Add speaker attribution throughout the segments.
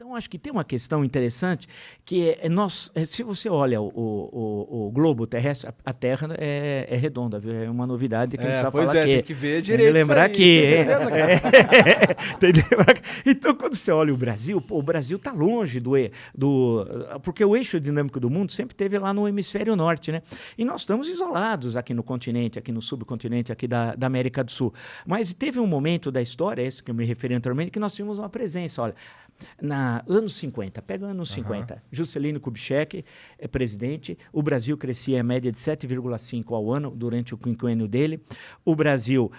Speaker 1: Então, acho que tem uma questão interessante, que se você olha o globo terrestre, a Terra é redonda, viu? É uma novidade que a gente precisa falar aqui.
Speaker 2: Tem que ver direito.
Speaker 1: Lembrar
Speaker 2: aí,
Speaker 1: que...
Speaker 2: Tem que lembrar
Speaker 1: Então, quando você olha o Brasil está longe porque o eixo dinâmico do mundo sempre esteve lá no hemisfério norte, né? E nós estamos isolados aqui no continente, aqui no subcontinente, aqui da América do Sul. Mas teve um momento da história, esse que eu me referi anteriormente, que nós tínhamos uma presença, olha... anos 50, pega anos 50, Juscelino Kubitschek é presidente, o Brasil crescia em média de 7,5% ao ano durante o quinquênio dele, o Brasil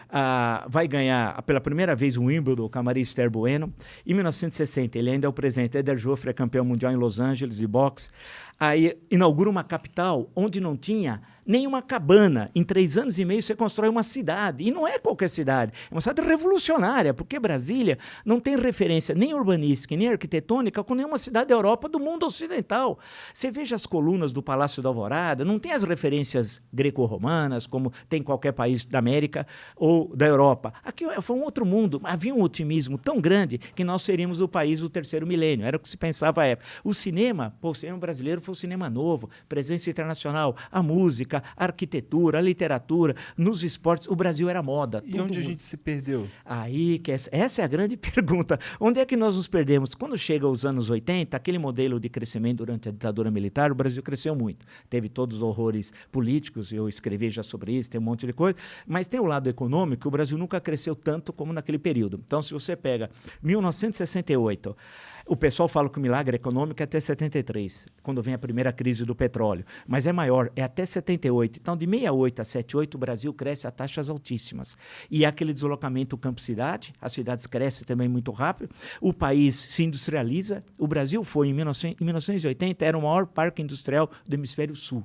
Speaker 1: vai ganhar pela primeira vez o Wimbledon com a Maria Esther Bueno, em 1960 ele ainda é o presidente, Éder Joffre é campeão mundial em Los Angeles de boxe, aí inaugura uma capital onde não tinha nenhuma cabana. Em 3 anos e meio você constrói uma cidade. E não é qualquer cidade. É uma cidade revolucionária, porque Brasília não tem referência nem urbanística, nem arquitetônica com nenhuma cidade da Europa do mundo ocidental. Você veja as colunas do Palácio da Alvorada, não tem as referências greco-romanas, como tem em qualquer país da América ou da Europa. Aqui foi um outro mundo. Havia um otimismo tão grande que nós seríamos o país do 3º milênio. Era o que se pensava à época. O cinema brasileiro foi o cinema novo, presença internacional, a música, a arquitetura, a literatura, nos esportes, o Brasil era moda.
Speaker 2: E onde a gente se perdeu?
Speaker 1: Aí, essa é a grande pergunta. Onde é que nós nos perdemos? Quando chega os anos 80, aquele modelo de crescimento durante a ditadura militar, o Brasil cresceu muito. Teve todos os horrores políticos, eu escrevi já sobre isso, tem um monte de coisa, mas tem o lado econômico, o Brasil nunca cresceu tanto como naquele período. Então, se você pega 1968, o pessoal fala que o milagre econômico é até 73, quando vem a primeira crise do petróleo. Mas é maior, é até 78. Então, de 68 a 78, o Brasil cresce a taxas altíssimas. E aquele deslocamento campo-cidade, as cidades crescem também muito rápido, o país se industrializa. O Brasil foi, em 1980, era o maior parque industrial do hemisfério sul.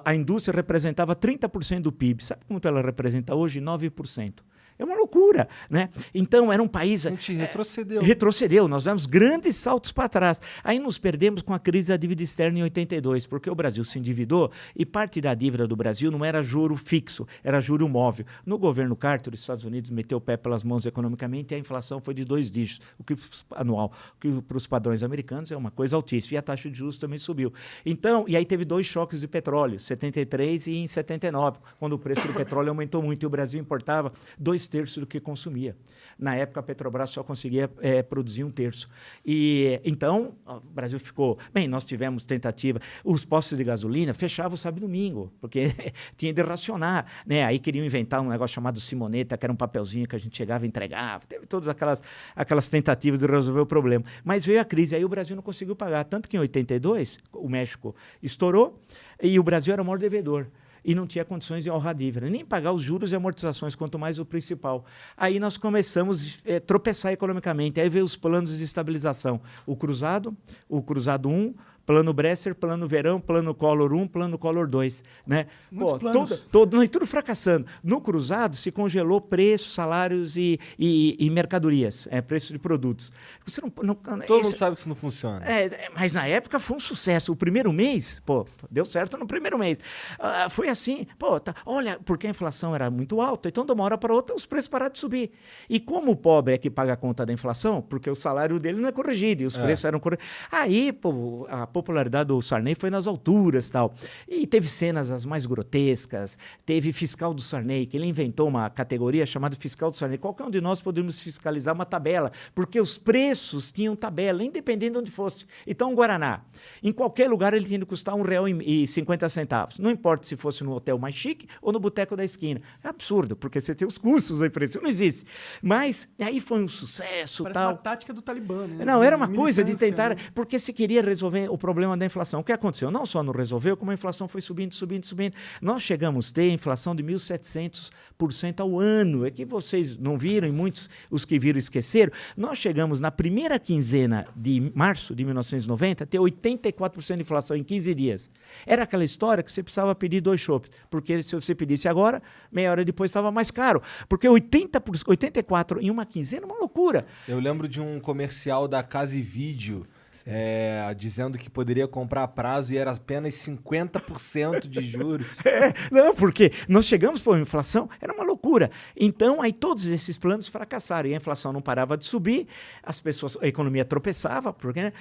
Speaker 1: A indústria representava 30% do PIB. Sabe quanto ela representa hoje? 9%. É uma loucura, né? Então, era um país...
Speaker 2: A gente retrocedeu.
Speaker 1: Retrocedeu, nós demos grandes saltos para trás. Aí nos perdemos com a crise da dívida externa em 82, porque o Brasil se endividou e parte da dívida do Brasil não era juro fixo, era juro móvel. No governo Carter, os Estados Unidos meteu o pé pelas mãos economicamente e a inflação foi de 2 dígitos, anual, o que para os padrões americanos é uma coisa altíssima. E a taxa de juros também subiu. Então, e aí teve 2 choques de petróleo, 73 e em 79, quando o preço do petróleo aumentou muito e o Brasil importava 2 terços do que consumia. Na época, a Petrobras só conseguia produzir 1/3. E então, o Brasil ficou... Bem, nós tivemos tentativa... Os postos de gasolina fechavam sábado e domingo, porque tinha de racionar, né? Aí queriam inventar um negócio chamado Simoneta, que era um papelzinho que a gente chegava e entregava. Teve todas aquelas tentativas de resolver o problema. Mas veio a crise, aí o Brasil não conseguiu pagar. Tanto que em 82, o México estourou e o Brasil era o maior devedor. E não tinha condições de honrar a dívida, nem pagar os juros e amortizações, quanto mais o principal. Aí nós começamos a tropeçar economicamente, aí veio os planos de estabilização, o Cruzado 1, Plano Bresser, Plano Verão, Plano Collor 1, Plano Collor 2. Né?
Speaker 2: Muitos planos.
Speaker 1: Tudo fracassando. No Cruzado se congelou preços, salários e mercadorias, preço de produtos. Você
Speaker 2: Todo mundo sabe que isso não funciona.
Speaker 1: Mas na época foi um sucesso. O primeiro mês, deu certo no primeiro mês. Foi assim, olha, porque a inflação era muito alta, então de uma hora para outra os preços pararam de subir. E como o pobre é que paga a conta da inflação, porque o salário dele não é corrigido e os preços eram corrigidos. Aí, a popularidade do Sarney foi nas alturas, tal. E teve cenas as mais grotescas, teve fiscal do Sarney, que ele inventou uma categoria chamada fiscal do Sarney. Qualquer um de nós poderíamos fiscalizar uma tabela, porque os preços tinham tabela, independente de onde fosse. Então, o Guaraná, em qualquer lugar ele tinha de custar R$1,50. Não importa se fosse no hotel mais chique ou no boteco da esquina. É absurdo, porque você tem os custos da empresa, não existe. Mas aí foi um sucesso.
Speaker 3: Parece
Speaker 1: tal.
Speaker 3: uma tática do Talibã, né?
Speaker 1: Não, era uma coisa de tentar, porque se queria resolver o problema da inflação. O que aconteceu? Não só não resolveu, como a inflação foi subindo. Nós chegamos a ter inflação de 1.700% ao ano. É que vocês não viram e muitos, os que viram, esqueceram. Nós chegamos na primeira quinzena de março de 1990 a ter 84% de inflação em 15 dias. Era aquela história que você precisava pedir 2 chopps, porque se você pedisse agora, meia hora depois estava mais caro. Porque 84% em uma quinzena é uma loucura.
Speaker 2: Eu lembro de um comercial da Casa e Vídeo, Dizendo que poderia comprar a prazo e era apenas 50% de juros.
Speaker 1: Não, porque nós chegamos para uma inflação, era uma loucura. Então, aí todos esses planos fracassaram. E a inflação não parava de subir, a economia tropeçava, né?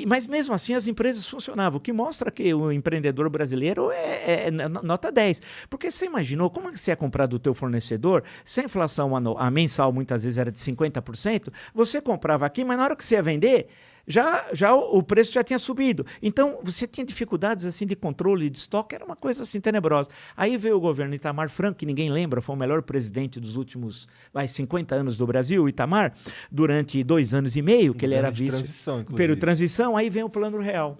Speaker 1: Mas mesmo assim as empresas funcionavam, o que mostra que o empreendedor brasileiro é nota 10. Porque você imaginou como é que você ia comprar do teu fornecedor, se a inflação mensal muitas vezes era de 50%, você comprava aqui, mas na hora que você ia vender, já o preço já tinha subido. Então, você tinha dificuldades assim de controle de estoque, era uma coisa assim tenebrosa. Aí veio o governo Itamar Franco, que ninguém lembra, foi o melhor presidente dos últimos 50 anos do Brasil, o Itamar, durante 2 anos e meio, que ele era vice. Período de transição, aí vem o Plano Real.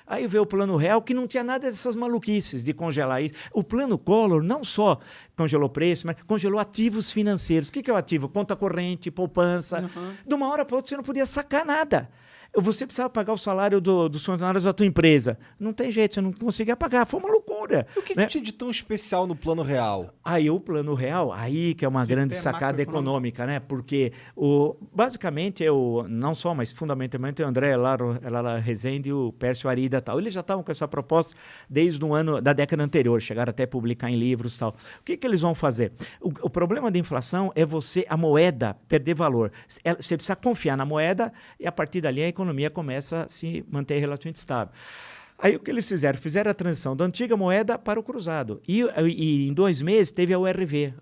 Speaker 1: Aí veio o Plano Real, que não tinha nada dessas maluquices de congelar isso. O Plano Collor não só congelou preço, mas congelou ativos financeiros. O que é o ativo? Conta corrente, poupança. De uma hora para outra você não podia sacar nada. Você precisava pagar o salário dos funcionários da tua empresa. Não tem jeito, você não conseguia pagar. Foi uma loucura.
Speaker 2: E o que tinha de tão especial no Plano Real?
Speaker 1: Aí o Plano Real, aí que é uma grande sacada econômica, né? Porque basicamente não só, mas fundamentalmente o André Lara Rezende e o Pércio Arida e tal. Eles já estavam com essa proposta desde o ano da década anterior, chegaram até a publicar em livros e tal. O que eles vão fazer? O problema da inflação é a moeda perder valor. Você precisa confiar na moeda e a partir dali a economia começa a se manter relativamente estável. Aí o que eles fizeram? Fizeram a transição da antiga moeda para o cruzado. E em 2 meses teve a URV,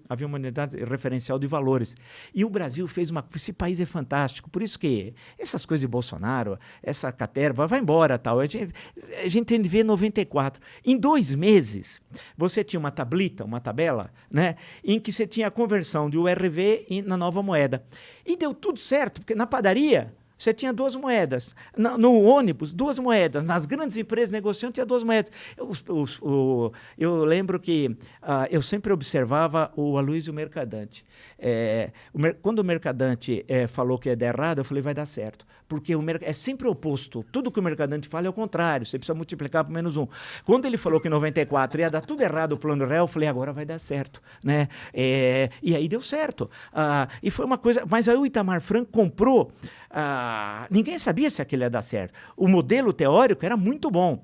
Speaker 1: havia uma unidade referencial de valores. E o Brasil fez esse país é fantástico. Por isso que essas coisas de Bolsonaro, essa caterva, vai embora tal. A gente tem de ver 94. Em 2 meses, você tinha uma tabela, né, em que você tinha a conversão de URV na nova moeda. E deu tudo certo, porque na padaria você tinha 2 moedas. No ônibus, 2 moedas. Nas grandes empresas negociando, tinha 2 moedas. Eu lembro que eu sempre observava o Aloysio Mercadante. Quando o Mercadante falou que ia dar errado, eu falei, vai dar certo. Porque é sempre o oposto. Tudo que o Mercadante fala é o contrário. Você precisa multiplicar por -1. Quando ele falou que em 94 ia dar tudo errado o Plano Real, eu falei, agora vai dar certo. Né? E aí deu certo. E foi uma coisa... Mas aí o Itamar Franco comprou... ninguém sabia se aquele ia dar certo. O modelo teórico era muito bom.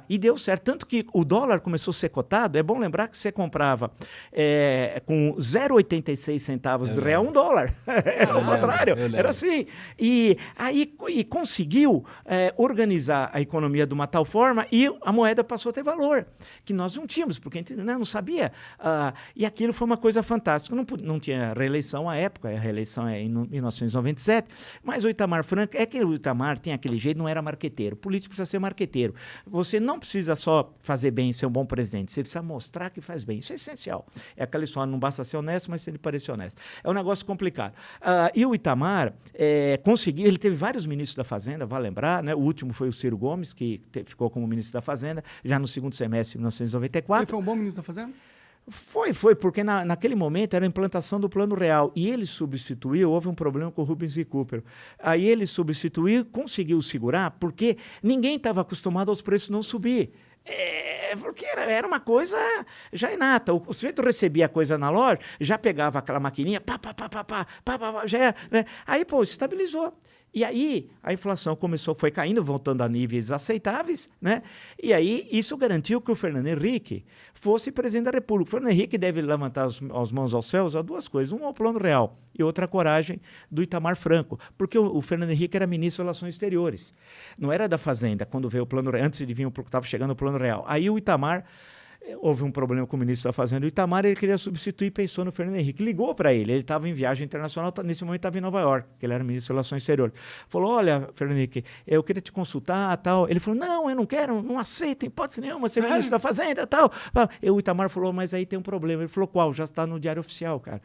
Speaker 1: E deu certo. Tanto que o dólar começou a ser cotado. É bom lembrar que você comprava com 0,86 centavos do real $1. Era o contrário. Era assim. E conseguiu organizar a economia de uma tal forma e a moeda passou a ter valor, que nós não tínhamos, porque a gente não sabia. E aquilo foi uma coisa fantástica. Não tinha reeleição à época. A reeleição é em 1997. Mas o Itamar Franco, que o Itamar tem aquele jeito, não era marqueteiro. O político precisa ser marqueteiro. Você não precisa só fazer bem, ser um bom presidente. Você precisa mostrar que faz bem. Isso é essencial. É aquela história, não basta ser honesto, mas ele parecer honesto. É um negócio complicado. E o Itamar conseguiu, ele teve vários ministros da Fazenda, vale lembrar, né? O último foi o Ciro Gomes, que ficou como ministro da Fazenda, já no segundo semestre de 1994.
Speaker 3: Ele foi um bom ministro da Fazenda?
Speaker 1: Foi, porque naquele momento era a implantação do Plano Real e ele substituiu, houve um problema com o Rubens e Cooper. Aí ele substituiu, conseguiu segurar, porque ninguém estava acostumado aos preços não subir. Porque era uma coisa já inata. O sujeito recebia a coisa na loja, já pegava aquela maquininha, já, né? Aí, estabilizou. E aí a inflação foi caindo, voltando a níveis aceitáveis, né? E aí isso garantiu que o Fernando Henrique fosse presidente da República. O Fernando Henrique deve levantar as mãos aos céus a 2 coisas. Um, ao Plano Real e outra, a coragem do Itamar Franco. Porque o Fernando Henrique era ministro de Relações Exteriores. Não era da Fazenda, quando veio o Plano Real, antes de vir, estava chegando o Plano Real. Aí o Itamar... Houve um problema com o ministro da Fazenda, o Itamar, ele queria substituir, pensou no Fernando Henrique. Ligou para ele estava em viagem internacional, nesse momento estava em Nova York, que ele era ministro de Relações Exteriores. Falou, olha, Fernando Henrique, eu queria te consultar, tal. Ele falou, não, eu não quero, não aceito, em hipótese nenhuma, ser ministro da Fazenda, tal. E o Itamar falou, mas aí tem um problema. Ele falou, qual? Já está no Diário Oficial, cara.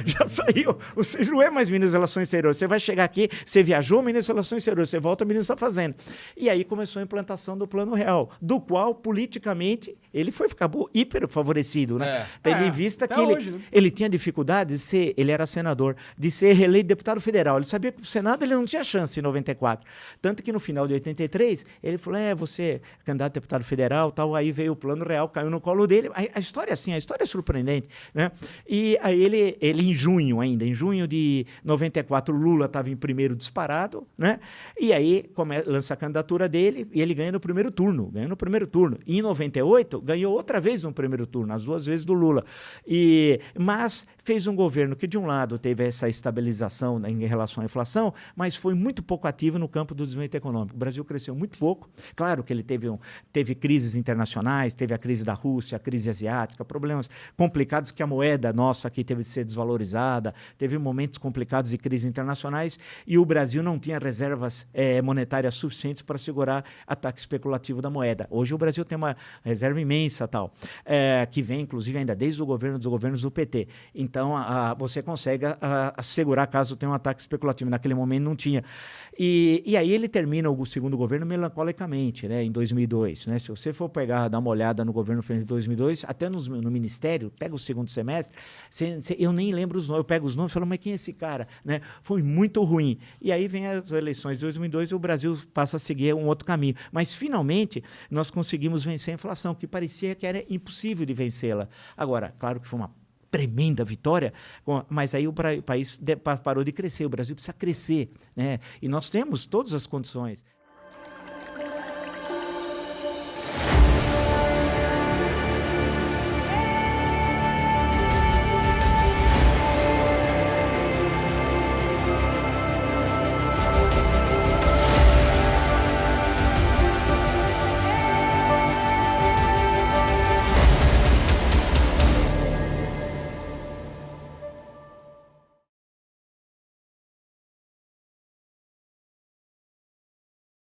Speaker 1: Já saiu. Você não é mais ministro das Relações Exteriores. Você vai chegar aqui, você viajou, ministro das Relações Exteriores, você volta, ministro da Fazenda. E aí começou a implantação do Plano Real, do qual, politicamente, ele ele acabou hiper favorecido, né? Tendo em vista que
Speaker 3: até hoje, né?
Speaker 1: ele tinha dificuldade de ser, ele era senador, de ser reeleito deputado federal. Ele sabia que o Senado ele não tinha chance em 94. Tanto que no final de 83, ele falou, você é candidato a deputado federal, tal, aí veio o Plano Real, caiu no colo dele. A história é assim, a história é surpreendente, né? E aí ele em junho de 94, o Lula estava em primeiro disparado, né? E aí lança a candidatura dele e ele ganha no primeiro turno. E em 98, ganhou outra vez no primeiro turno, as 2 vezes do Lula. Mas fez um governo que, de um lado, teve essa estabilização, né, em relação à inflação, mas foi muito pouco ativo no campo do desenvolvimento econômico. O Brasil cresceu muito pouco. Claro que ele teve crises internacionais, teve a crise da Rússia, a crise asiática, problemas complicados que a moeda nossa aqui teve de ser desvalorizada, teve momentos complicados de crises internacionais e o Brasil não tinha reservas monetárias suficientes para segurar ataque especulativo da moeda. Hoje o Brasil tem uma reserva imensa, que vem, inclusive, ainda desde dos governos do PT. Então, você consegue assegurar caso tenha um ataque especulativo. Naquele momento não tinha. E aí ele termina o segundo governo melancolicamente, né, em 2002. Né? Se você for dar uma olhada no governo de 2002, até no Ministério, pega o segundo semestre, eu nem lembro os nomes, eu pego os nomes e falo, mas quem é esse cara? Né? Foi muito ruim. E aí vem as eleições de 2002 e o Brasil passa a seguir um outro caminho. Mas, finalmente, nós conseguimos vencer a inflação, que parecia que era impossível de vencê-la. Agora, claro que foi uma tremenda vitória, mas aí o país parou de crescer, o Brasil precisa crescer, né? E nós temos todas as condições.